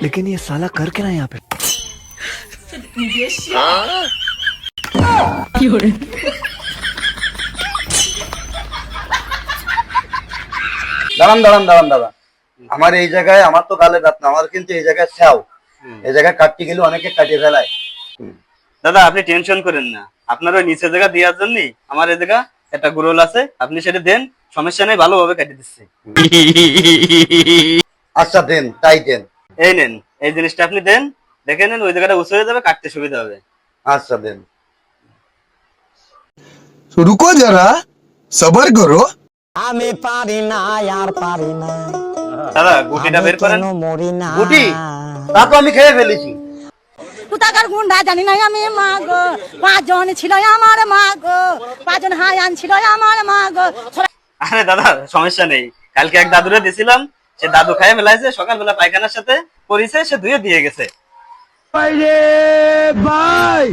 लेकिन ये साला कर क्या रहा है यहाँ पे? দাঁড়ান দাঁড়ান দাঁড়ান দাঁড়ান, আমার এই জায়গায়, আমার তো গালে দাঁত না, আমার কিন্তু এই জায়গায় ছ্যাও, এই জায়গায় কাটতে গেলে অনেকে কাটিয়ে ফেলায়। দাদা আপনি টেনশন করেন না, আপনার ওই নিচের জায়গা দেওয়ার জন্য আমার এই জায়গা একটা গুরল আছে, আপনি সেটা দেন, সমস্যা নেই, ভালোভাবে কাটিয়ে দিচ্ছি। আচ্ছা দেন, তাই দেন। এই নেন, এই জিনিসটা আপনি দেন, দেখে নেন, ওই জায়গাটা উঁচু হয়ে যাবে, কাটতে সুবিধা হবে। আচ্ছা দেন। रुको जरा सबर करो। আমি পারি না আর পারি না দাদা গুটিটা বের করেন। মরি না গুটি তা তো আমি খেয়ে ফেলেছি। কোথাকার গুন্ডা জানি না আমি, মা গো, 5 জন ছিল আমার মা গো, 5 জন হায়ান ছিল আমার মা গো। আরে দাদা সমস্যা নেই, কালকে এক দাদুরে দিছিলাম, সে দাদু খাইয়ে ফেলাইছে, সকালবেলা পায়খানার সাথে পরিছে, সে ধুয়ে দিয়ে গেছে। भाई